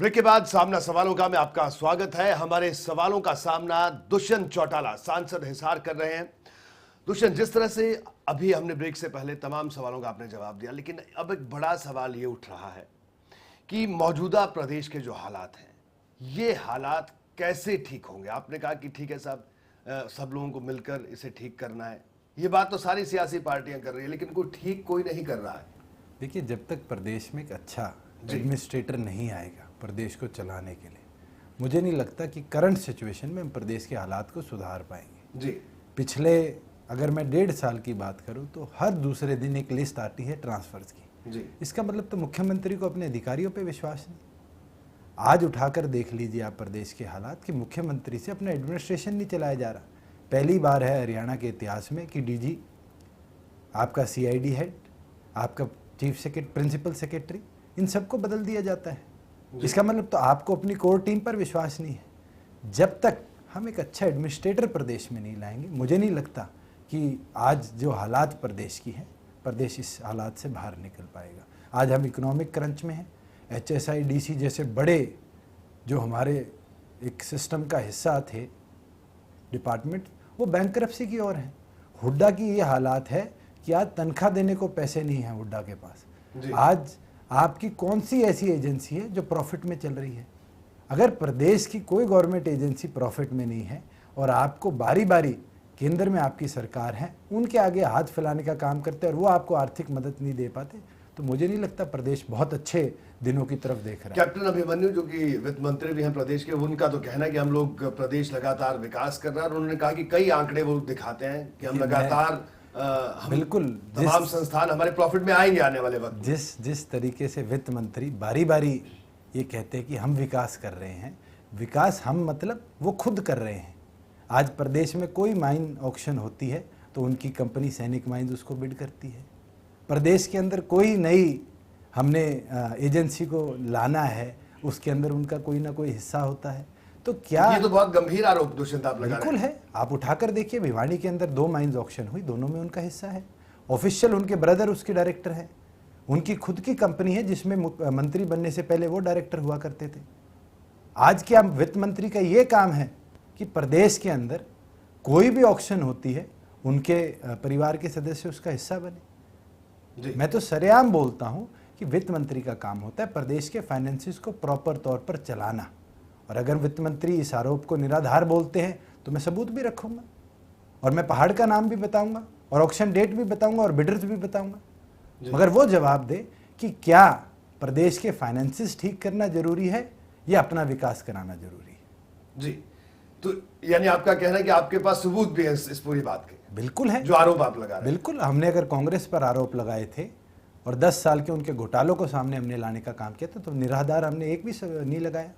Break के बाद सामना सवालों का में आपका स्वागत है। हमारे सवालों का सामना दुष्यंत चौटाला सांसद हिसार कर रहे हैं। दुष्यंत, जिस तरह से अभी हमने ब्रेक से पहले तमाम सवालों का आपने जवाब दिया, लेकिन अब एक बड़ा सवाल ये उठ रहा है कि मौजूदा प्रदेश के जो हालात हैं, ये हालात कैसे ठीक होंगे। आपने कहा कि ठीक है साहब, सब लोगों को मिलकर इसे ठीक करना है। ये बात तो सारी सियासी पार्टियां कर रही है, लेकिन कोई नहीं कर रहा है। देखिए, जब तक प्रदेश में एक अच्छा एडमिनिस्ट्रेटर नहीं आएगा प्रदेश को चलाने के लिए, मुझे नहीं लगता कि करंट सिचुएशन में हम प्रदेश के हालात को सुधार पाएंगे। जी, पिछले अगर मैं 1.5 साल की बात करूं तो हर दूसरे दिन एक लिस्ट आती है ट्रांसफर्स की। जी, इसका मतलब तो मुख्यमंत्री को अपने अधिकारियों पे विश्वास नहीं। आज उठाकर देख लीजिए आप प्रदेश के हालात कि मुख्यमंत्री से अपना एडमिनिस्ट्रेशन नहीं चलाया जा रहा। पहली बार है हरियाणा के इतिहास में कि डीजी, आपका सीआईडी हेड, आपका चीफ प्रिंसिपल सेक्रेटरी, इन सबको बदल दिया जाता है। इसका मतलब तो आपको अपनी कोर टीम पर विश्वास नहीं है। जब तक हम एक अच्छा एडमिनिस्ट्रेटर प्रदेश में नहीं लाएंगे, मुझे नहीं लगता कि आज जो हालात प्रदेश की है, प्रदेश इस हालात से बाहर निकल पाएगा। आज हम इकोनॉमिक क्रंच में हैं। HSIDC जैसे बड़े जो हमारे एक सिस्टम का हिस्सा थे डिपार्टमेंट, वो बैंकरप्सी की ओर हैं। हुड्डा की ये हालात है कि आज तनख्वाह देने को पैसे नहीं हैं हुड्डा के पास। आज आपकी कौन सी ऐसी एजेंसी है जो प्रॉफिट में चल रही है? अगर प्रदेश की कोई गवर्नमेंट एजेंसी प्रॉफिट में नहीं है और आपको बारी बारी केंद्र में आपकी सरकार है उनके आगे हाथ फैलाने का काम करते हैं और वो आपको आर्थिक मदद नहीं दे पाते, तो मुझे नहीं लगता प्रदेश बहुत अच्छे दिनों की तरफ देख रहा है। कैप्टन अभिमन्यु जो कि वित्त मंत्री भी हैं प्रदेश के, उनका तो कहना है कि हम लोग प्रदेश लगातार विकास कर रहा है और उन्होंने कहा कि कई आंकड़े वो दिखाते हैं कि हम लगातार बिल्कुल तमाम संस्थान हमारे प्रॉफिट में आएंगे आने वाले वक्त। जिस तरीके से वित्त मंत्री बारी बारी ये कहते हैं कि हम विकास कर रहे हैं, विकास हम मतलब वो खुद कर रहे हैं। आज प्रदेश में कोई माइन ऑक्शन होती है तो उनकी कंपनी सैनिक माइंस उसको बिड करती है। प्रदेश के अंदर कोई नई हमने एजेंसी को लाना है, उसके अंदर उनका कोई ना कोई हिस्सा होता है। तो क्या ये तो बहुत गंभीर आरोप दुष्यंत आप लगा रहे हैं। बिल्कुल है। आप उठाकर देखिए, भिवानी के अंदर 2 माइंस ऑक्शन हुई, दोनों में उनका हिस्सा है। ऑफिशियल उनके ब्रदर उसके डायरेक्टर है, उनकी खुद की कंपनी है जिसमें मंत्री बनने से पहले वो डायरेक्टर हुआ करते थे। आज क्या वित्त मंत्री का ये काम है कि प्रदेश के अंदर कोई भी ऑक्शन होती है उनके परिवार के सदस्य उसका हिस्सा बने? मैं तो सरेआम बोलता हूं कि वित्त मंत्री का काम होता है प्रदेश के फाइनेंसिस को प्रॉपर तौर पर चलाना। और अगर वित्त मंत्री इस आरोप को निराधार बोलते हैं तो मैं सबूत भी रखूंगा और मैं पहाड़ का नाम भी बताऊंगा और ऑक्शन डेट भी बताऊंगा और बिडर्स भी बताऊंगा। मगर वो जवाब दे कि क्या प्रदेश के फाइनेंसिस ठीक करना जरूरी है या अपना विकास कराना जरूरी है। जी, तो यानी आपका कहना है कि आपके पास सबूत भी है इस पूरी बात के? बिल्कुल है। जो आरोप आप लगा रहे हैं? बिल्कुल। हमने अगर कांग्रेस पर आरोप लगाए थे और 10 साल के उनके घोटालों को सामने हमने लाने का काम किया था, तो निराधार हमने एक भी नहीं लगाया।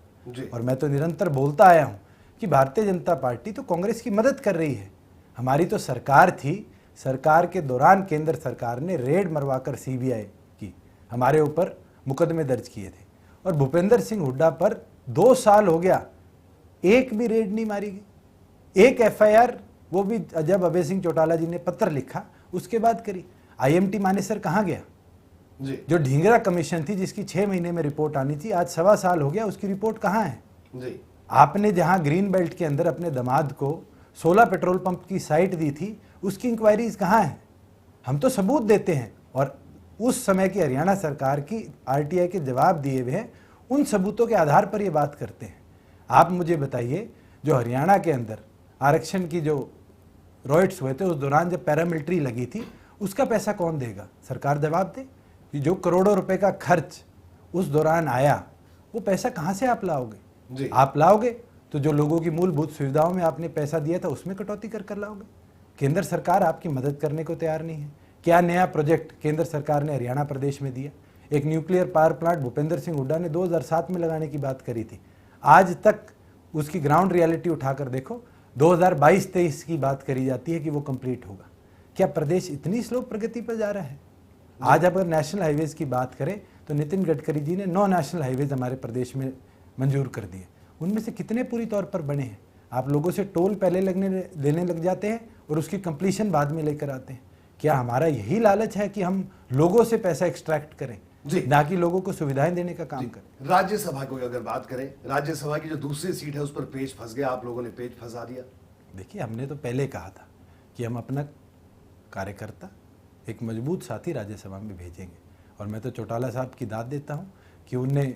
और मैं तो निरंतर बोलता आया हूं कि भारतीय जनता पार्टी तो कांग्रेस की मदद कर रही है। हमारी तो सरकार थी, सरकार के दौरान केंद्र सरकार ने रेड मरवाकर CBI की हमारे ऊपर मुकदमे दर्ज किए थे और भूपेंद्र सिंह हुड्डा पर 2 साल हो गया, एक भी रेड नहीं मारी गई। एक FIR वो भी जब अभय सिंह चौटाला जी ने पत्र लिखा उसके बाद करी। IMT मानेसर कहाँ गया? जो ढींगरा कमीशन थी जिसकी 6 महीने में रिपोर्ट आनी थी, आज 1.25 साल हो गया, उसकी रिपोर्ट कहाँ है? आपने जहां ग्रीन बेल्ट के अंदर अपने दामाद को 16 पेट्रोल पंप की साइट दी थी, उसकी इंक्वायरीज कहाँ है? हम तो सबूत देते हैं और उस समय की हरियाणा सरकार की RTI के जवाब दिए हुए हैं, उन सबूतों के आधार पर ये बात करते हैं। आप मुझे बताइए, जो हरियाणा के अंदर आरक्षण की जो रॉयट्स हुए थे उस दौरान जब पैरामिलिट्री लगी थी, उसका पैसा कौन देगा? सरकार जवाब दे। जो करोड़ों रुपए का खर्च उस दौरान आया, वो पैसा कहां से आप लाओगे? आप लाओगे तो जो लोगों की मूलभूत सुविधाओं में आपने पैसा दिया था उसमें कटौती कर लाओगे। केंद्र सरकार आपकी मदद करने को तैयार नहीं है। क्या नया प्रोजेक्ट केंद्र सरकार ने हरियाणा प्रदेश में दिया? एक nuclear power plant Bhupendra Singh Hooda ने 2007 में लगाने की बात करी थी, आज तक उसकी ग्राउंड रियलिटी उठाकर देखो, 2022-23 की बात करी जाती है कि वो कंप्लीट होगा। क्या प्रदेश इतनी स्लो प्रगति पर जा रहा है? आज अगर नेशनल हाईवेज की बात करें तो नितिन गडकरी जी ने 9 नेशनल हाईवेज हमारे प्रदेश में मंजूर कर दिए। उनमें से कितने पूरी तौर पर बने हैं? आप लोगों से टोल पहले देने लग जाते हैं और उसकी कंप्लीशन बाद में लेकर आते हैं। क्या हमारा यही लालच है कि हम लोगों से पैसा एक्सट्रैक्ट करें? जी। ना कि लोगों को सुविधाएं देने का काम करें। राज्यसभा को अगर बात करें, राज्यसभा की जो दूसरी सीट है उस पर पेच फंस गया, आप लोगों ने पेच फंसा दिया। देखिए, हमने तो पहले कहा था कि हम अपना कार्यकर्ता एक मजबूत साथी राज्यसभा में भेजेंगे, और मैं तो चौटाला साहब की दाद देता हूं कि उनने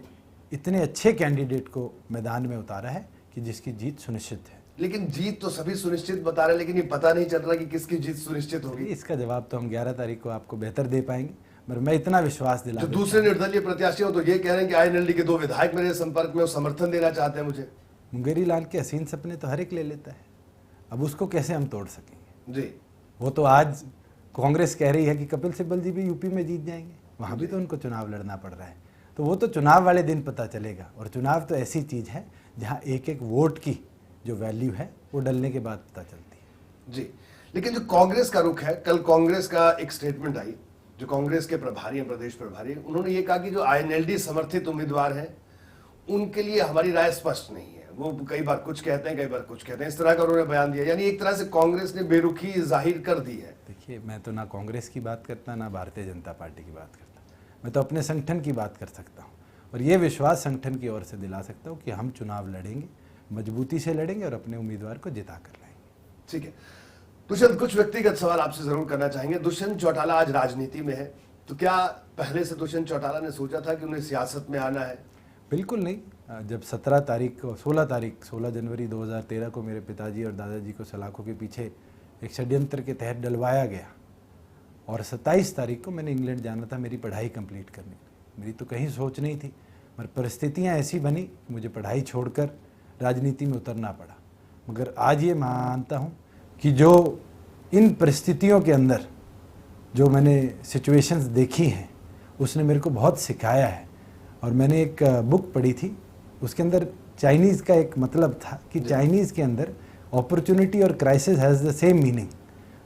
इतने अच्छे कैंडिडेट को मैदान में उतारा है कि जिसकी जीत सुनिश्चित है। लेकिन जीत तो सभी सुनिश्चित बता रहे हैं, लेकिन ये पता नहीं चल रहा कि किसकी जीत सुनिश्चित होगी। इसका जवाब तो हम 11 तारीख को आपको बेहतर दे पाएंगे, मगर मैं इतना विश्वास दिला जो दूसरे निर्दलीय प्रत्याशी हो तो ये कह रहे हैं कि आईएनएलडी के 2 विधायक मेरे संपर्क में समर्थन देना चाहते हैं मुझे। मुंगेरी लाल के हसीन सपने तो हर एक ले लेता है, अब उसको कैसे हम तोड़ सकेंगे। जी। वो तो आज कांग्रेस कह रही है कि कपिल सिब्बल जी भी यूपी में जीत जाएंगे, वहां भी तो उनको चुनाव लड़ना पड़ रहा है। तो वो तो चुनाव वाले दिन पता चलेगा, और चुनाव तो ऐसी चीज है जहां एक एक वोट की जो वैल्यू है वो डलने के बाद पता चलती है। जी, लेकिन जो कांग्रेस का रुख है, कल कांग्रेस का एक स्टेटमेंट आई, जो कांग्रेस के प्रभारी हैं, प्रदेश प्रभारी, उन्होंने ये कहा कि जो आईएनएलडी समर्थित उम्मीदवार हैं उनके लिए हमारी राय स्पष्ट नहीं है। वो कई बार कुछ कहते हैं, कई बार कुछ कहते हैं, इस तरह का उन्होंने बयान दिया। यानी एक तरह से कांग्रेस ने बेरुखी जाहिर कर दी है। देखिए, मैं तो ना कांग्रेस की बात करता, ना भारतीय जनता पार्टी की बात करता, मैं तो अपने संगठन की बात कर सकता हूँ, और ये विश्वास संगठन की ओर से दिला सकता हूँ कि हम चुनाव लड़ेंगे, मजबूती से लड़ेंगे और अपने उम्मीदवार को जिता कर लाएंगे। ठीक है दुष्यंत, कुछ व्यक्तिगत सवाल आपसे जरूर करना चाहेंगे। दुष्यंत चौटाला आज राजनीति में है, तो क्या पहले से दुष्यंत चौटाला ने सोचा था कि उन्हें सियासत में आना है? बिल्कुल नहीं। जब 16 जनवरी 2013 को मेरे पिताजी और दादाजी को सलाखों के पीछे एक षड्यंत्र के तहत डलवाया गया, और 27 तारीख को मैंने इंग्लैंड जाना था मेरी पढ़ाई कंप्लीट करने। मेरी तो कहीं सोच नहीं थी, मगर परिस्थितियां ऐसी बनी कि मुझे पढ़ाई छोड़कर राजनीति में उतरना पड़ा। मगर आज ये मानता हूँ कि जो इन परिस्थितियों के अंदर जो मैंने सिचुएशंस देखी हैं उसने मेरे को बहुत सिखाया है। और मैंने एक बुक पढ़ी थी, उसके अंदर चाइनीज़ का एक मतलब था कि चाइनीज़ के अंदर अपॉर्चुनिटी और crisis has the same meaning.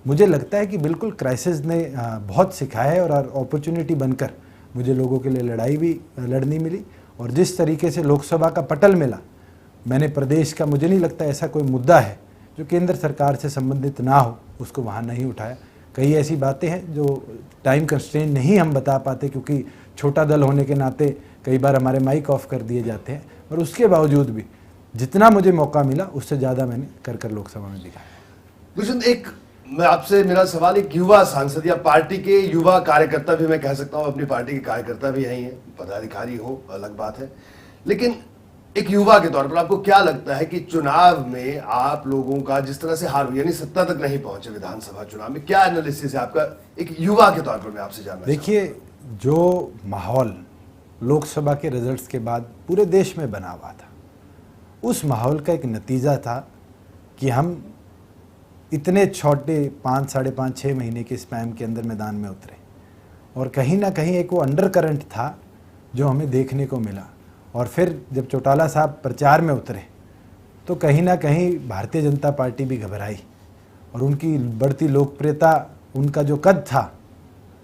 मुझे लगता है कि बिल्कुल क्राइसिस ने बहुत सिखाया है, और अपॉर्चुनिटी बनकर मुझे लोगों के लिए लड़ाई भी लड़नी मिली। और जिस तरीके से लोकसभा का पटल मिला, मैंने प्रदेश का, मुझे नहीं लगता ऐसा कोई मुद्दा है जो केंद्र सरकार से संबंधित ना हो, उसको वहाँ नहीं उठाया। कई ऐसी बातें हैं जो टाइम कंस्ट्रेंट नहीं हम बता पाते, क्योंकि छोटा दल होने के नाते कई बार हमारे माइक ऑफ कर दिए जाते हैं, पर उसके बावजूद भी जितना मुझे मौका मिला उससे ज़्यादा मैंने कर लोकसभा में दिखाया। दुष्यंत, एक मैं आपसे मेरा सवाल, एक युवा सांसद या पार्टी के युवा कार्यकर्ता भी मैं कह सकता हूँ, अपनी पार्टी के कार्यकर्ता भी यही है, पदाधिकारी हो अलग बात है, लेकिन एक युवा के तौर पर आपको क्या लगता है कि चुनाव में आप लोगों का जिस तरह से हार हुई, यानी सत्ता तक नहीं पहुंचे विधानसभा चुनाव में, क्या एनालिसिस है आपका एक युवा के तौर पर? मैं आपसे जानना देखिए, जो माहौल लोकसभा के रिजल्ट्स के बाद पूरे देश में बना हुआ था, उस माहौल का एक नतीजा था कि हम इतने छोटे 5, साढ़े 5, 6 महीने के स्पैम के अंदर मैदान में उतरे, और कहीं ना कहीं एक वो अंडर करंट था जो हमें देखने को मिला। और फिर जब चौटाला साहब प्रचार में उतरे तो कहीं ना कहीं भारतीय जनता पार्टी भी घबराई, और उनकी बढ़ती लोकप्रियता, उनका जो कद था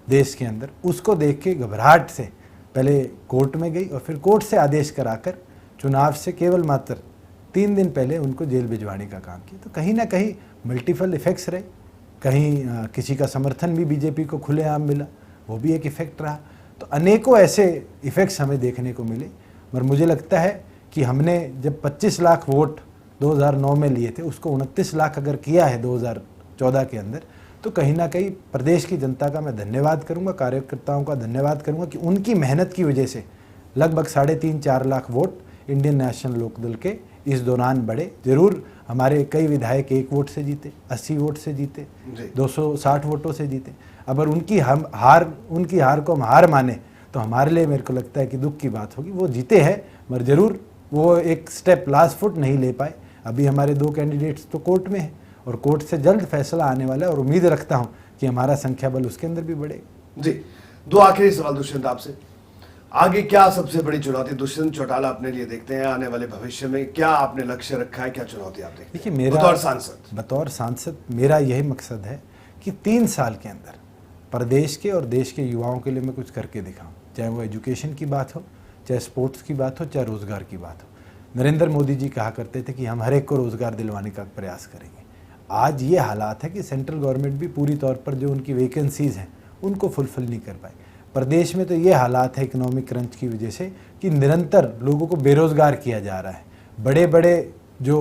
देश के अंदर, उसको देख के घबराहट से पहले कोर्ट में गई, और फिर कोर्ट से आदेश कराकर चुनाव से केवल मात्र 3 दिन पहले उनको जेल भिजवाने का काम किया। तो कहीं ना कहीं मल्टीपल इफेक्ट्स रहे, कहीं किसी का समर्थन भी बीजेपी को खुलेआम मिला, वो भी एक इफेक्ट रहा। तो अनेकों ऐसे इफेक्ट्स हमें देखने को मिले, मगर मुझे लगता है कि हमने जब 25 लाख वोट 2009 में लिए थे, उसको 29 लाख अगर किया है 2014 के अंदर, तो कहीं ना कहीं प्रदेश की जनता का मैं धन्यवाद करूंगा, कार्यकर्ताओं का धन्यवाद करूंगा कि उनकी मेहनत की वजह से लगभग 3.5-4 lakh vote Indian National Lokdal के इस दौरान बढ़े। जरूर हमारे कई विधायक 1 वोट से जीते, 80 वोट से जीते, 260 वोटों से जीते। अगर उनकी हार को हम हार माने तो हमारे लिए, मेरे को लगता है कि दुख की बात होगी। वो जीते हैं, मगर जरूर वो एक स्टेप लास्ट फुट नहीं ले पाए। अभी हमारे 2 कैंडिडेट्स तो कोर्ट में हैं, और कोर्ट से जल्द फैसला आने वाला है, और उम्मीद रखता हूं कि हमारा संख्या बल उसके अंदर भी बढ़ेगा। जी, 2 आखिरी सवाल दुष्यंत आपसे, आगे क्या सबसे बड़ी चुनौती दुष्यंत चौटाला अपने लिए देखते हैं आने वाले भविष्य में? क्या आपने लक्ष्य रखा है, क्या चुनौती आप देखते हैं? देखिए, मेरा बतौर सांसद मेरा यही मकसद है कि 3 साल के अंदर प्रदेश के और देश के युवाओं के लिए मैं कुछ करके दिखाऊं, चाहे वो एजुकेशन की बात हो, चाहे स्पोर्ट्स की बात हो, चाहे रोजगार की बात हो। नरेंद्र मोदी जी कहा करते थे कि हम हर एक को रोजगार दिलवाने का प्रयास करेंगे। आज ये हालात है कि सेंट्रल गवर्नमेंट भी पूरी तौर पर जो उनकी वैकेंसीज हैं उनको फुलफिल नहीं कर पाए। प्रदेश में तो ये हालात है इकोनॉमिक क्रंच की वजह से कि निरंतर लोगों को बेरोजगार किया जा रहा है। बड़े बड़े जो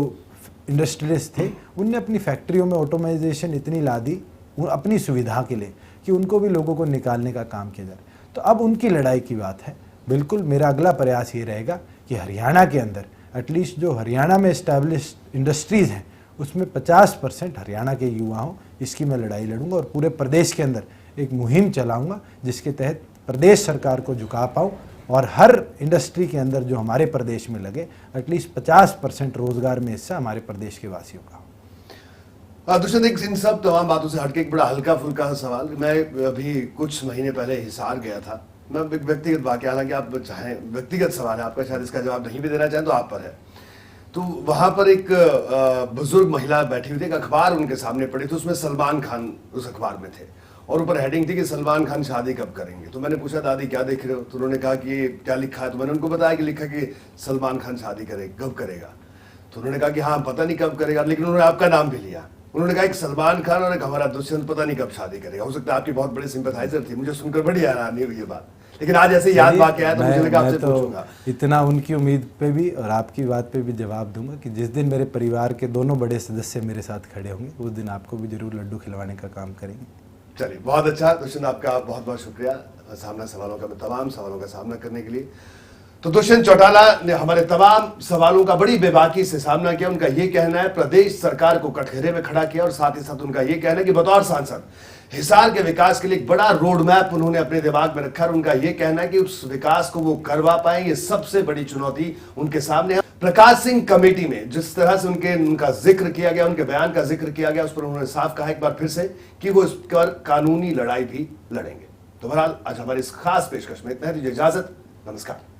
इंडस्ट्रियलिस्ट थे उनने अपनी फैक्ट्रियों में ऑटोमाइजेशन इतनी ला दी अपनी सुविधा के लिए कि उनको भी लोगों को निकालने का काम किया जा रहा है। तो अब उनकी लड़ाई की बात है। बिल्कुल मेरा अगला प्रयास ये रहेगा कि हरियाणा के अंदर एटलीस्ट जो हरियाणा में इस्टेब्लिश इंडस्ट्रीज़ हैं उसमें 50% हरियाणा के युवा हों, इसकी मैं लड़ाई लड़ूंगा और पूरे प्रदेश के अंदर एक मुहिम चलाऊंगा जिसके तहत प्रदेश सरकार को झुका पाऊँ और हर इंडस्ट्री के अंदर जो हमारे प्रदेश में लगे एटलीस्ट 50% रोजगार में हिस्सा हमारे प्रदेश के वासियों का हो। दुष्यंत, एक इन सब तमाम बातों से हटके एक बड़ा हल्का फुल्का सवाल, मैं अभी कुछ महीने पहले हिसार गया था। मैं व्यक्तिगत वाकया, हालांकि आप चाहें व्यक्तिगत सवाल है आपका, शायद इसका जवाब नहीं भी देना चाहें तो आप पर है। तो वहां पर एक बुजुर्ग महिला बैठी हुई थी, एक अखबार उनके सामने पड़ी थी, उसमें सलमान खान उस अखबार में थे और ऊपर हेडिंग थी कि सलमान खान शादी कब करेंगे। तो मैंने पूछा दादी क्या देख रहे हो, तो उन्होंने कहा कि ये क्या लिखा है। तो मैंने उनको बताया कि लिखा कि सलमान खान शादी कब करेगा। तो उन्होंने कहा कि हाँ पता नहीं कब करेगा, लेकिन उन्होंने आपका नाम भी लिया। उन्होंने कहा एक सलमान खान और एक हमारा दुष्यंत पता नहीं कब शादी करेगा। हो सकता है आपकी बहुत बड़ी सिंपैथाइजर थी, मुझे सुनकर बड़ी हैरानी हुई ये बात, लेकिन आज ऐसे याद वाकया है तो मुझे लगा आपसे पूछूंगा। इतना उनकी उम्मीद पे भी और आपकी बात पे भी जवाब दूंगा कि जिस दिन मेरे परिवार के दोनों बड़े सदस्य मेरे साथ खड़े होंगे उस दिन आपको भी जरूर लड्डू खिलवाने का काम करेंगे। चलिए, बहुत अच्छा दुष्यंत, आपका बहुत बहुत शुक्रिया तमाम सवालों का सामना करने के लिए। तो दुष्यंत चौटाला ने हमारे तमाम सवालों का बड़ी बेबाकी से सामना किया। उनका यह कहना है प्रदेश सरकार को कटघरे में खड़ा किया और साथ ही साथ उनका यह कहना है कि बतौर सांसद हिसार के विकास के लिए एक बड़ा रोड मैप उन्होंने अपने दिमाग में रखा और उनका यह कहना है कि उस विकास को वो करवा पाए, ये सबसे बड़ी चुनौती उनके सामने है। प्रकाश सिंह कमेटी में जिस तरह से उनका जिक्र किया गया, उनके बयान का जिक्र किया गया, उस पर उन्होंने साफ कहा एक बार फिर से कि वो इस पर कानूनी लड़ाई भी लड़ेंगे। तो बहरहाल आज हमारी इस खास पेशकश में इतना ही, दीजिए इजाजत, नमस्कार।